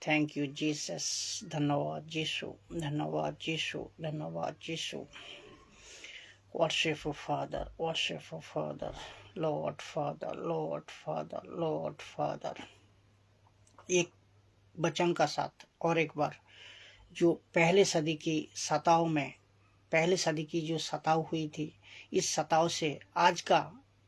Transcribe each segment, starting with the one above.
Thank you Jesus. धन्यवाद यीशु, धन्यवाद यीशु, धन्यवाद Yeshu. Worship father, worship father, lord father, lord father, lord father. एक वचन का साथ और एक बार, जो पहले सदी की सताव में, पहले सदी की जो सताव हुई थी, इस सताव से आज का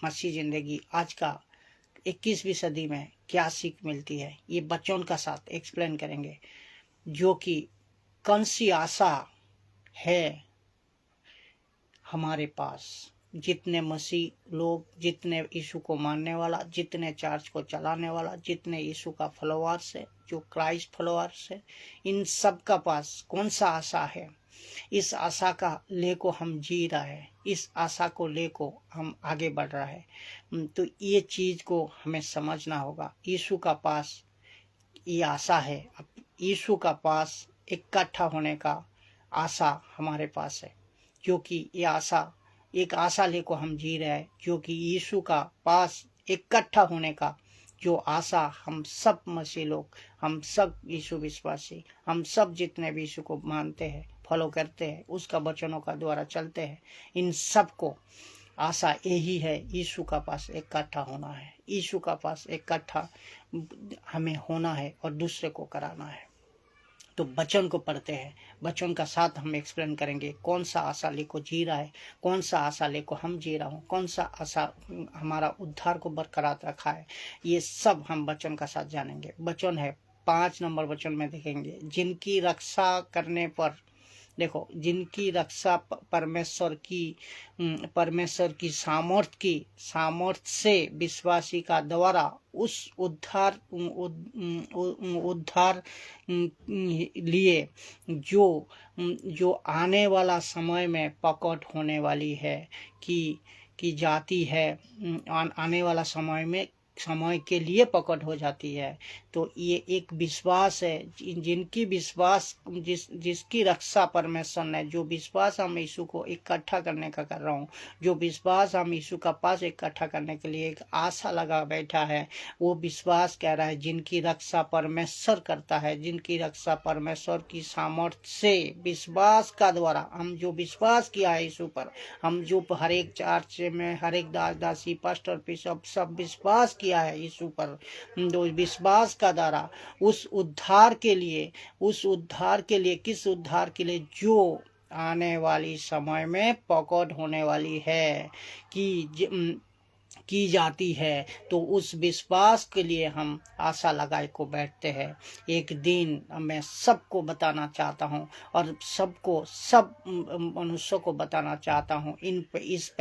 मसीह जिंदगी, आज का 21वीं सदी में क्या सीख मिलती है, ये बच्चों का साथ एक्सप्लेन करेंगे। जो कि कौन सी आशा है हमारे पास, जितने मसीह लोग, जितने यीशु को मानने वाला, जितने चर्च को चलाने वाला, जितने यीशु का फॉलोअर्स है, जो क्राइस्ट फॉलोअर्स है, इन सब का पास कौन सा आशा है। इस आशा का लेको हम जी रहा है, इस आशा को लेको हम आगे बढ़ रहा है। तो ये चीज को हमें समझना होगा। यीशु का पास ये आशा है, यीशु का पास इकट्ठा होने का आशा हमारे पास है, क्योंकि ये आशा, एक आशा लेको हम जी रहे हैं, क्योंकि यीशु का पास इकट्ठा होने का जो आशा हम सब मसीह लोग, हम सब यीशु विश्वासी, हम सब जितने भी यीशु को मानते हैं, फॉलो करते हैं, उसका वचनों का द्वारा चलते हैं, इन सब को आशा यही है, यीशु का पास इकट्ठा होना है, यीशु का पास इकट्ठा हमें होना है और दूसरे को कराना है। तो वचन को पढ़ते हैं, वचन का साथ हम एक्सप्लेन करेंगे कौन सा आशा लेको जी रहा है, कौन सा आशा लेको हम जी रहा हूँ, कौन सा आशा हमारा उद्धार को बरकरार रखा है, ये सब हम वचन का साथ जानेंगे। वचन है 5 नंबर वचन में देखेंगे, जिनकी रक्षा करने पर, देखो, जिनकी रक्षा परमेश्वर की सामर्थ से विश्वासी का द्वारा उस उद्धार लिए जो आने वाला समय में प्रकट होने वाली है कि जाती है, आने वाला समय के लिए प्रकट हो जाती है। तो ये एक विश्वास है, जिनकी विश्वास, जिसकी रक्षा परमेश्वर ने, जो विश्वास हम यीशु को इकट्ठा करने का कर रहा हूँ, जो विश्वास हम यीशु का पास इकट्ठा करने के लिए एक आशा लगा बैठा है, वो विश्वास कह रहा है जिनकी रक्षा परमेश्वर करता है, जिनकी रक्षा परमेश्वर की सामर्थ्य से विश्वास का द्वारा, हम जो विश्वास किया है यीशु पर, हम जो हर एक चर्च में हर एक दासी पास्टर बिशप सब विश्वास किया है यीशु पर, जो विश्वास का द्वारा उस उद्धार के लिए किस उद्धार के लिए, जो आने वाली समय में प्रकट होने वाली है की जाती है, तो उस विश्वास के लिए हम आशा लगाए को बैठते हैं। एक दिन मैं सबको बताना चाहता हूँ, और सब मनुष्यों को बताना चाहता हूँ, इस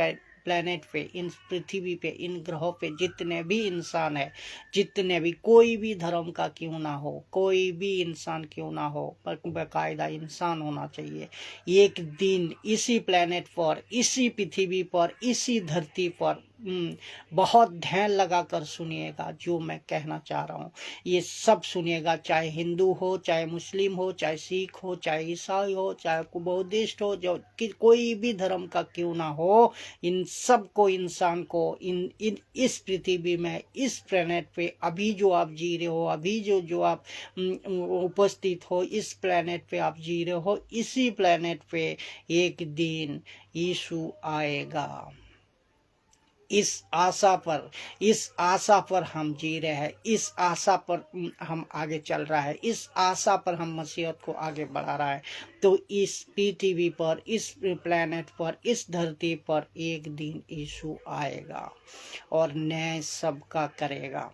प्लेनेट पे, इन पृथ्वी पे, इन ग्रहों पे जितने भी इंसान है, जितने भी, कोई भी धर्म का क्यों ना हो, कोई भी इंसान क्यों ना हो, पर बाकायदा इंसान होना चाहिए, एक दिन इसी प्लेनेट पर, इसी पृथ्वी पर, इसी धरती पर, बहुत ध्यान लगाकर सुनिएगा जो मैं कहना चाह रहा हूँ, ये सब सुनिएगा, चाहे हिंदू हो, चाहे मुस्लिम हो, चाहे सिख हो, चाहे ईसाई हो, चाहे बौद्धिस्ट हो, जो कोई भी धर्म का क्यों ना हो, इन सबको, इंसान को, इस पृथ्वी में, इस प्लेनेट पे अभी जो आप जी रहे हो, अभी जो आप उपस्थित हो, इस प्लेनेट पे आप जी रहे हो, इसी प्लेनेट पे एक दिन यीशु आएगा। इस आशा पर हम जी रहे हैं, इस आशा पर हम आगे चल रहा है, इस आशा पर हम मसीहत को आगे बढ़ा रहा है। तो इस पृथ्वी पर, इस प्लेनेट पर, इस धरती पर एक दिन यीशु आएगा और न्याय सबका करेगा।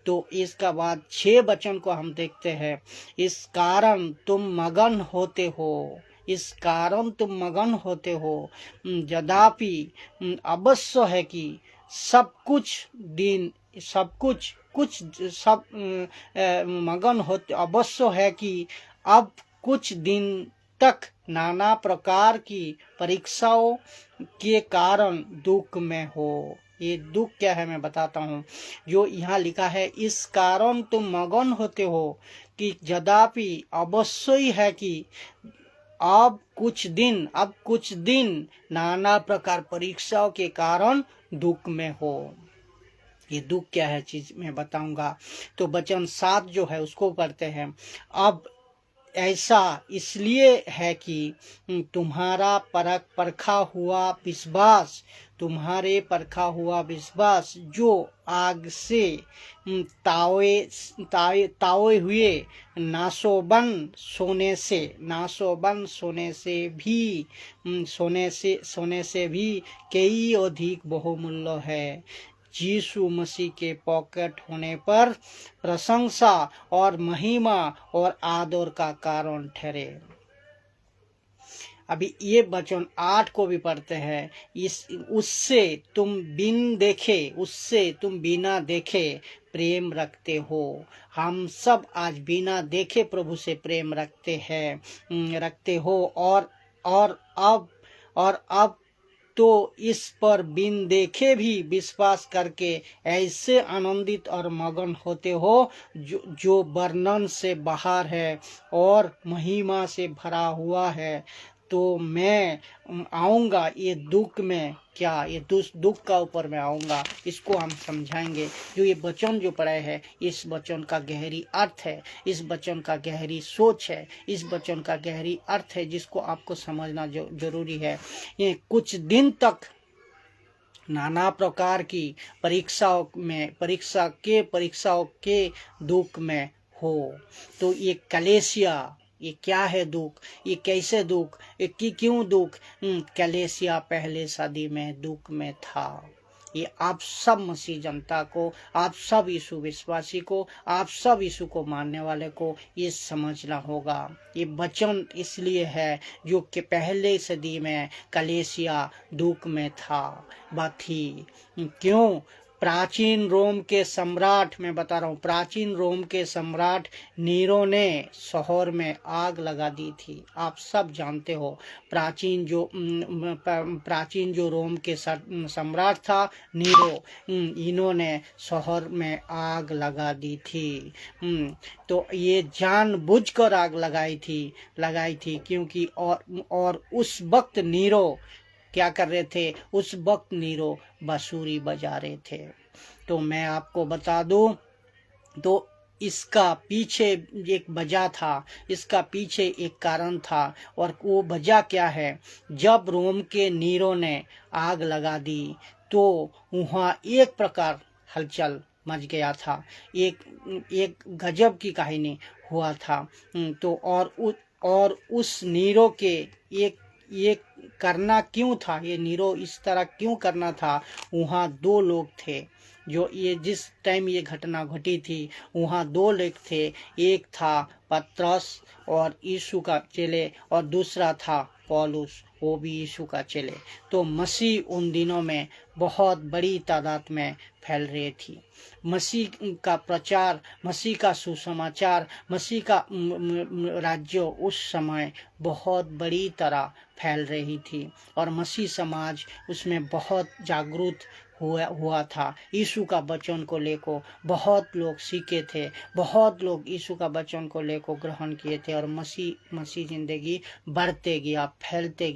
तो इसका बाद 6 वचन को हम देखते हैं, इस कारण तुम मगन होते हो, इस कारण तुम मगन होते हो, यद्यपि अवश्य है कि सब मगन होते, अवश्य है कि अब कुछ दिन तक नाना प्रकार की परीक्षाओं के कारण दुख में हो। ये दुख क्या है मैं बताता हूँ, जो यहाँ लिखा है, इस कारण तुम मगन होते हो, कि यद्यपि अवश्य ही है कि अब कुछ दिन नाना प्रकार परीक्षाओं के कारण दुख में हो। ये दुख क्या है चीज मैं बताऊंगा। तो वचन 7 जो है उसको पढ़ते हैं। अब ऐसा इसलिए है कि तुम्हारा परखा हुआ विश्वास, तुम्हारे परखा हुआ विश्वास जो आग से तावे तावे तावे हुए नाशोबन सोने से भी कई अधिक बहुमूल्य है। यीशु मसीह के पॉकेट होने पर प्रशंसा और महिमा और आदर का कारण ठहरे। अभी ये वचन 8 को भी पढ़ते हैं। उससे तुम बिना देखे प्रेम रखते हो। हम सब आज बिना देखे प्रभु से प्रेम रखते हो और अब तो इस पर बिन देखे भी विश्वास करके ऐसे आनंदित और मगन होते हो जो वर्णन से बाहर है और महिमा से भरा हुआ है। तो मैं आऊँगा ये दुख में, क्या ये दुख का ऊपर मैं आऊँगा, इसको हम समझाएंगे। जो ये वचन जो पढ़े है, इस वचन का गहरी अर्थ है, इस वचन का गहरी सोच है, इस वचन का गहरी अर्थ है जिसको आपको समझना जरूरी है। ये कुछ दिन तक नाना प्रकार की परीक्षाओं के दुख में हो। तो ये कलेसिया, ये क्या है दुख, ये कैसे दुख, ये क्यों दुख? कलेसिया पहले सदी में दुख में था। ये आप सब मसीह जनता को, आप सब यीशु विश्वासी को, आप सब यीशु को मानने वाले को ये समझना होगा। ये वचन इसलिए है जो कि पहले सदी में कलेसिया दुख में थी। क्यों? प्राचीन रोम के सम्राट, मैं बता रहा हूँ, प्राचीन रोम के सम्राट नीरो ने शहर में आग लगा दी थी। आप सब जानते हो, प्राचीन जो रोम के सम्राट था नीरो, इन्होंने शहर में आग लगा दी थी। तो ये जानबूझकर आग लगाई थी क्योंकि और उस वक्त नीरो क्या कर रहे थे? उस वक्त नीरो बांसुरी बजा रहे थे। तो मैं आपको बता दूं, तो इसका पीछे एक वजह था, इसका पीछे एक कारण था, और वो वजह क्या है? जब रोम के नीरो ने आग लगा दी तो वहाँ एक प्रकार हलचल मच गया था, एक गजब की कहानी हुआ था। तो और उस नीरो के ये करना क्यों था? ये नीरो इस तरह क्यों करना था? वहाँ 2 लोग थे जो जिस टाइम ये घटना घटी थी, वहाँ 2 लोग थे। एक था पतरस और यीशु का चेले, और दूसरा था पौलुस, वो भी यीशु का चेले। तो मसीह उन दिनों में बहुत बड़ी तादाद में फैल रही थी। मसीह का प्रचार, मसीह का सुसमाचार, मसीह का राज्य उस समय बहुत बड़ी तरह फैल रही थी, और मसीह समाज उसमें बहुत जागरूक हुआ था। यीशु का वचन को लेकर बहुत लोग सीखे थे, बहुत लोग यीशु का वचन को लेकर ग्रहण किए थे, और मसीह जिंदगी बढ़ते गया, फैलते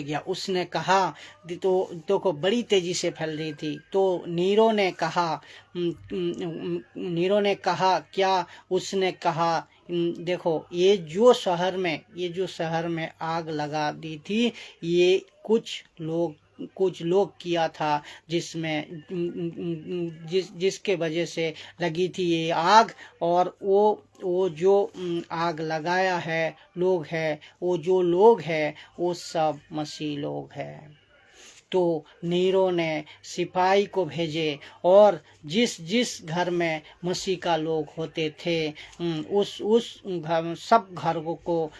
गया। उसने कहा तो को बड़ी तेजी से फैल रही थी। तो नीरो ने कहा क्या? उसने कहा, देखो ये जो शहर में आग लगा दी थी, ये कुछ लोग किया था, जिसके वजह से लगी थी ये आग। और वो जो आग लगाया है लोग है, वो सब मसीह लोग हैं। तो नीरो ने सिपाही को भेजे, और जिस घर में मसीह का लोग होते थे, उस घर सब घरों को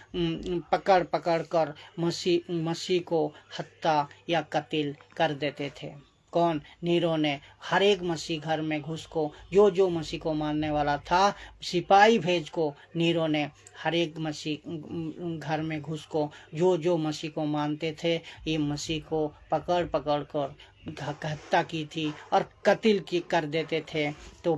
पकड़ कर मसीह को हत्या या कत्ल कर देते थे। कौन? नीरो ने। हर एक मसीह घर में घुस को, जो मसीह को मानने वाला था, सिपाही भेज को नीरो ने हर एक मसीह घर में घुस को, जो मसीह को मानते थे, ये मसीह को पकड़ कर हत्या की थी और कत्ल कर देते थे। तो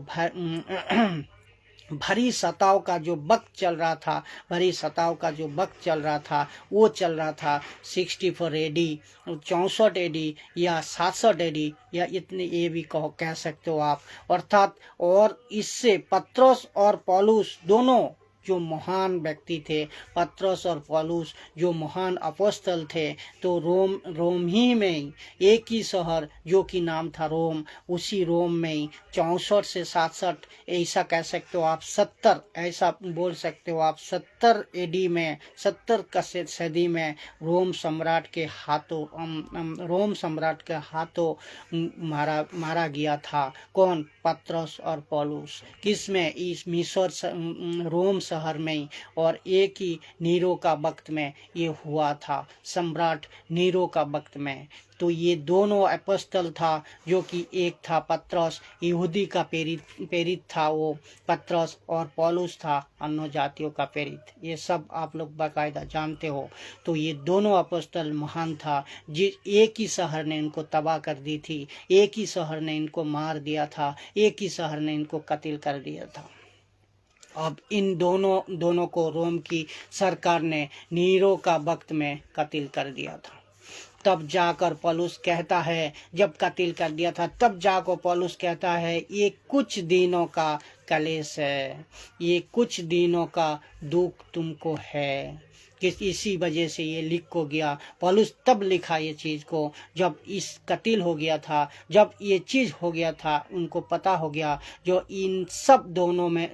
भरी सताव का जो वक्त चल रहा था, भरी सताव का जो वक्त चल रहा था, वो चल रहा था 64 एडी, 64 एडी या 67 एडी, या इतने ये भी कह सकते हो आप। अर्थात और इससे पत्रोस और पौलुस दोनों जो महान व्यक्ति थे, पत्रोस और पौलुस जो महान अपोस्तल थे, तो रोम ही में एक ही शहर जो कि नाम था रोम, उसी रोम में 64 से 67, ऐसा कह सकते हो आप 70, ऐसा बोल सकते हो आप 70 एडी में, 70 का सदी में रोम सम्राट के हाथों मारा गया था। कौन? पत्रोस और पौलुस। किसमें? इस मिस्र रोम शहर में, और एक ही नीरो का वक्त में ये हुआ था, सम्राट नीरो का वक्त में। तो ये दोनों अपोस्तल था, जो कि एक था पत्रोस, यहूदी का प्रेरित था वो पत्रोस, और पौलुस था अन्य जातियों का प्रेरित। ये सब आप लोग बाकायदा जानते हो। तो ये दोनों अपोस्तल महान था, जिस एक ही शहर ने इनको तबाह कर दी थी, एक ही शहर ने इनको मार दिया था, एक ही शहर ने इनको कत्ल कर दिया था। अब इन दोनों को रोम की सरकार ने नीरो का वक्त में कत्ल कर दिया था। तब जाकर पौलुस कहता है, जब कत्ल कर दिया था, तब जाकर पौलुस कहता है, ये कुछ दिनों का कलेश है, ये कुछ दिनों का दुख तुमको है। किस इसी वजह से ये लिख को गया। पौलुस तब लिखा ये चीज़ को जब इस कत्ल हो गया था, जब ये चीज़ हो गया था, उनको पता हो गया जो इन सब दोनों में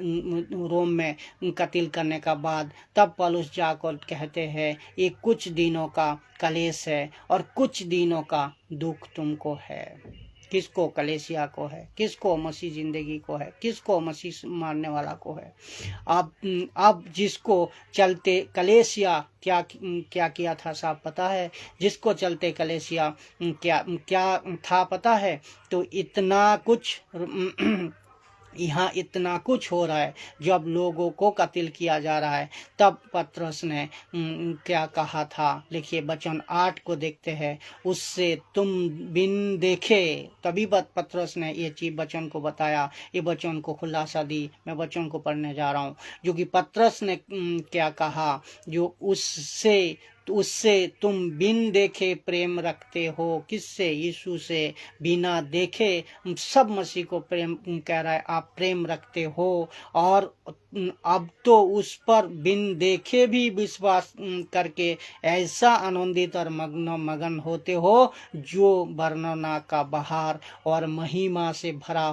रोम में कत्ल करने का बाद, तब पौलुस जाकर कहते हैं, ये कुछ दिनों का कलेश है और कुछ दिनों का दुख तुमको है। किसको? कलेसिया को है। किसको? मसीह जिंदगी को है। किसको? मसीह मारने वाला को है। अब जिसको चलते कलेसिया क्या किया था साहब पता है? जिसको चलते कलेसिया क्या था पता है? तो इतना कुछ यहाँ इतना कुछ हो रहा है, जब लोगों को कत्ल किया जा रहा है, तब पतरस ने क्या कहा था? लिखिए वचन 8 को देखते हैं। उससे तुम बिन देखे, तभी पतरस ने ये चीज वचन को बताया, ये वचन को खुलासा दी। मैं वचन को पढ़ने जा रहा हूँ, जो कि पतरस ने क्या कहा, जो उससे तुम बिन देखे प्रेम रखते हो। किससे? यीशु से। बिना देखे सब मसीह को प्रेम कह रहा है, आप प्रेम रखते हो, और अब तो उस पर बिन देखे भी विश्वास करके ऐसा आनंदित और मगन होते हो, जो वर्णना का बहार और महिमा से भरा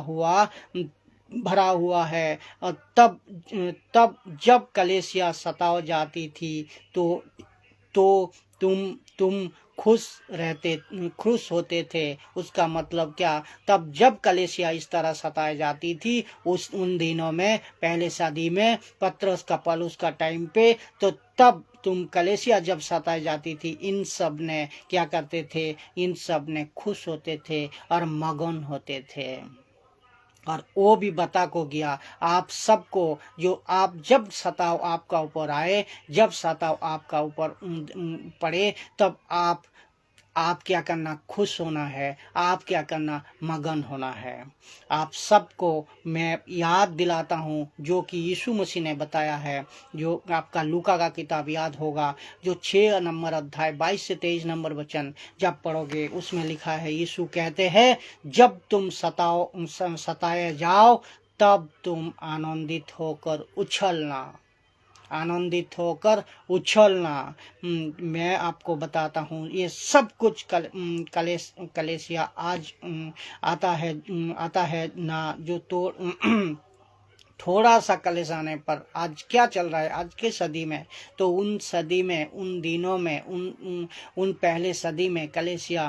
हुआ है। तब जब कलेसिया सताव जाती थी, तो तुम खुश होते थे। उसका मतलब क्या? तब जब कलेसिया इस तरह सताई जाती थी, उन दिनों में, पहले सदी में, पतरस का पौलुस का टाइम पे, तो तब तुम कलेसिया जब सताई जाती थी, इन सब ने क्या करते थे? इन सब ने खुश होते थे और मगन होते थे। और वो भी बता को गया आप सबको, जो आप जब सताव आपका ऊपर आए, जब सताव आपका ऊपर पड़े, तब आप क्या करना? खुश होना है। आप क्या करना? मगन होना है। आप सबको मैं याद दिलाता हूँ, जो कि यीशु मसीह ने बताया है, जो आपका लूका का किताब याद होगा, जो 6 नंबर अध्याय 22 से 23 नंबर वचन जब पढ़ोगे, उसमें लिखा है, यीशु कहते हैं, जब तुम सताए जाओ, तब तुम आनंदित होकर उछलना। मैं आपको बताता हूँ, ये सब कुछ कलेसिया आज आता है ना, जो थोड़ा सा कलेश आने पर आज क्या चल रहा है आज के सदी में, तो उन सदी में, उन दिनों में, उन पहले सदी में कलेसिया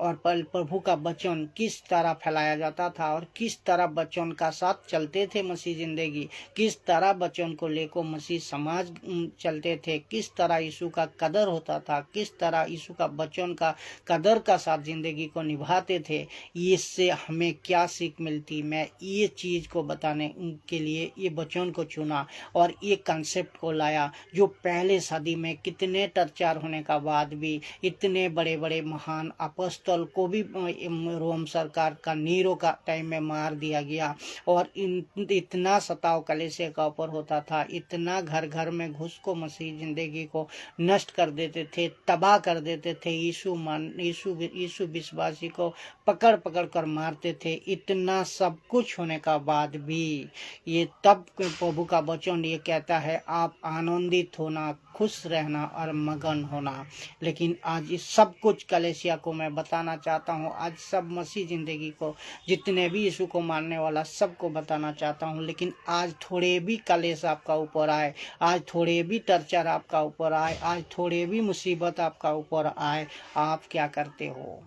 और प्रभु का वचन किस तरह फैलाया जाता था, और किस तरह वचन का साथ चलते थे मसीह जिंदगी, किस तरह वचन को लेकर मसीह समाज चलते थे, किस तरह यीशु का कदर होता था, किस तरह यीशु का वचन का कदर का साथ जिंदगी को निभाते थे। इससे हमें क्या सीख मिलती, मैं ये चीज को बताने के लिए ये वचन को चुना और ये कंसेप्ट को लाया, जो पहले सदी में कितने टर्चार होने का बाद भी इतने बड़े बड़े महान अपॉस्टल को भी रोम सरकार का नीरो का टाइम में मार दिया गया। और इतना सताव कलीसिया का ऊपर होता था, इतना घर घर में घुस को मसीह जिंदगी को नष्ट कर देते थे, तबाह कर देते थे। यीशु विश्वासी को पकड़ पकड़ कर मारते थे। इतना सब कुछ होने का बाद भी ये तब प्रभु का वचन ये कहता है, आप आनंदित होना, खुश रहना और मगन होना। लेकिन आज इस सब कुछ कलीसिया को मैं बताना चाहता हूँ, आज सब मसीह जिंदगी को, जितने भी यीशु को मानने वाला सबको बताना चाहता हूँ। लेकिन आज थोड़े भी कलेश आपका ऊपर आए, आज थोड़े भी टर्चर आपका ऊपर आए, आज थोड़े भी मुसीबत आपका ऊपर आए, आप क्या करते हो?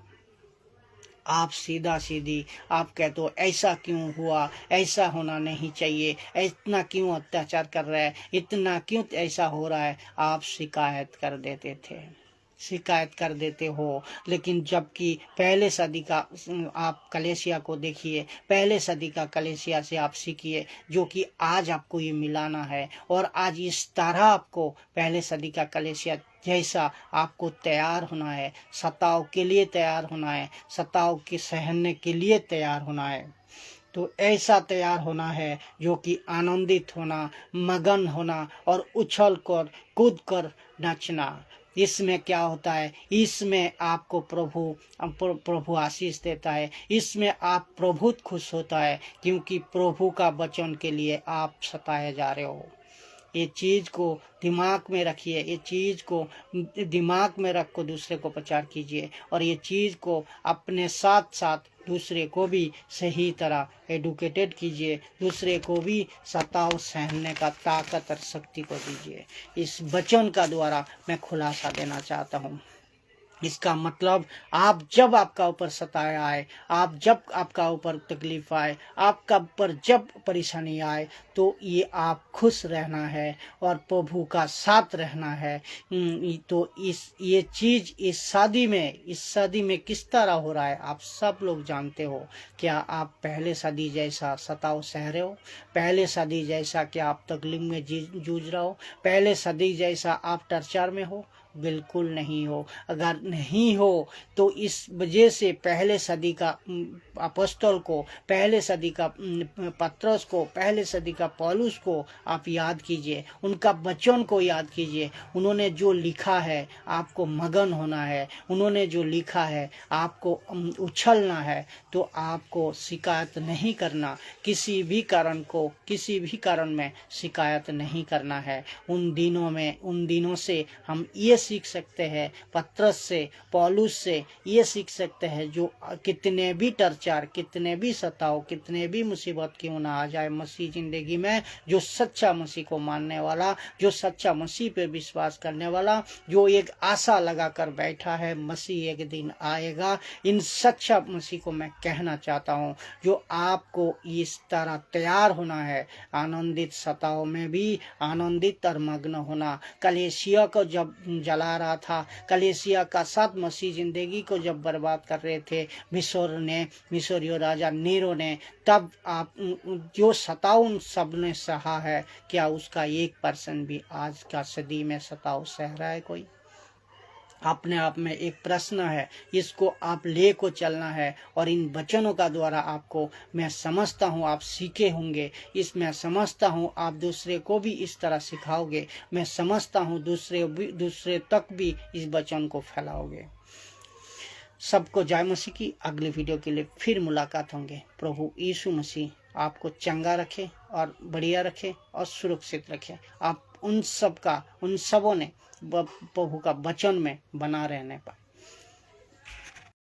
आप सीधा सीधी आप कहते हो ऐसा क्यों हुआ, ऐसा होना नहीं चाहिए, इतना क्यों अत्याचार कर रहा है, इतना क्यों ऐसा हो रहा है, आप शिकायत कर देते थे, शिकायत कर देते हो। लेकिन जबकि पहले सदी का आप कलेसिया को देखिए, पहले सदी का कलेसिया से आप सीखिए, जो कि आज आपको ये मिलाना है। और आज इस तरह आपको पहले सदी का कलेसिया जैसा आपको तैयार होना है, सताव के लिए तैयार होना है, सताव के सहने के लिए तैयार होना है। तो ऐसा तैयार होना है जो कि आनंदित होना, मगन होना और उछल कर कूद कर नाचना। इसमें क्या होता है, इसमें आपको प्रभु आशीष देता है, इसमें आप प्रभु खुश होता है, क्योंकि प्रभु का वचन के लिए आप सताए जा रहे हो। ये चीज़ को दिमाग में रखिए, ये चीज़ को दिमाग में रख को दूसरे को प्रचार कीजिए, और ये चीज़ को अपने साथ साथ दूसरे को भी सही तरह एडुकेटेड कीजिए, दूसरे को भी सताव सहने का ताकत और शक्ति को दीजिए। इस वचन का द्वारा मैं खुलासा देना चाहता हूँ। इसका मतलब आप जब आपका ऊपर सताया आए, आप जब आपका ऊपर तकलीफ आए, आपका ऊपर जब परेशानी आए, तो ये आप खुश रहना है और प्रभु का साथ रहना है। तो ये चीज़ इस शादी में किस तरह हो रहा है आप सब लोग जानते हो। क्या आप पहले शादी जैसा सताव सह रहे हो? पहले शादी जैसा क्या आप तकलीफ में जूझ रहे हो? पहले शादी जैसा आप टर्चर में हो? बिल्कुल नहीं हो। अगर नहीं हो तो इस वजह से पहले सदी का अपॉस्टल को, पहले सदी का पतरस को, पहले सदी का पौलुस को आप याद कीजिए, उनका वचन को याद कीजिए। उन्होंने जो लिखा है आपको मगन होना है, उन्होंने जो लिखा है आपको उछलना है। तो आपको शिकायत नहीं करना, किसी भी कारण में शिकायत नहीं करना है। उन दिनों से हम ये सीख सकते हैं, पतरस से, पौलुस से ये सीख सकते हैं, जो कितने भी टर्चर, कितने भी सताव, कितने भी मुसीबत क्यों ना आ जाए मसीह जिंदगी में, जो सच्चा मसीह को मानने वाला, जो सच्चा मसीह पे विश्वास करने वाला, जो एक आशा लगा कर बैठा है मसीह एक दिन आएगा, इन सच्चा मसीह को मैं कहना चाहता हूँ, जो आपको इस तरह तैयार होना है, आनंदित सताव में भी आनंदित और मग्न होना। कलीसिया को जब जला रहा था, कलीसिया का साथ मसीह जिंदगी को जब बर्बाद कर रहे थे मिसरियो राजा नीरो ने, तब आप जो सताव उन सब ने सहा है, क्या उसका 1% भी आज का सदी में सताव सह रहा है कोई? अपने आप में एक प्रश्न है, इसको आप ले को चलना है। और इन वचनों का द्वारा आपको मैं समझता हूँ आप सीखे होंगे, इसमें समझता हूँ आप दूसरे को भी इस तरह सिखाओगे, मैं समझता हूँ दूसरे तक भी इस वचन को फैलाओगे। सबको जय मसीह की। अगले वीडियो के लिए फिर मुलाकात होंगे। प्रभु यीशु मसीह आपको चंगा रखे और बढ़िया रखे और सुरक्षित रखे। आप उन सबों ने प्रभु का वचन में बना रहने पर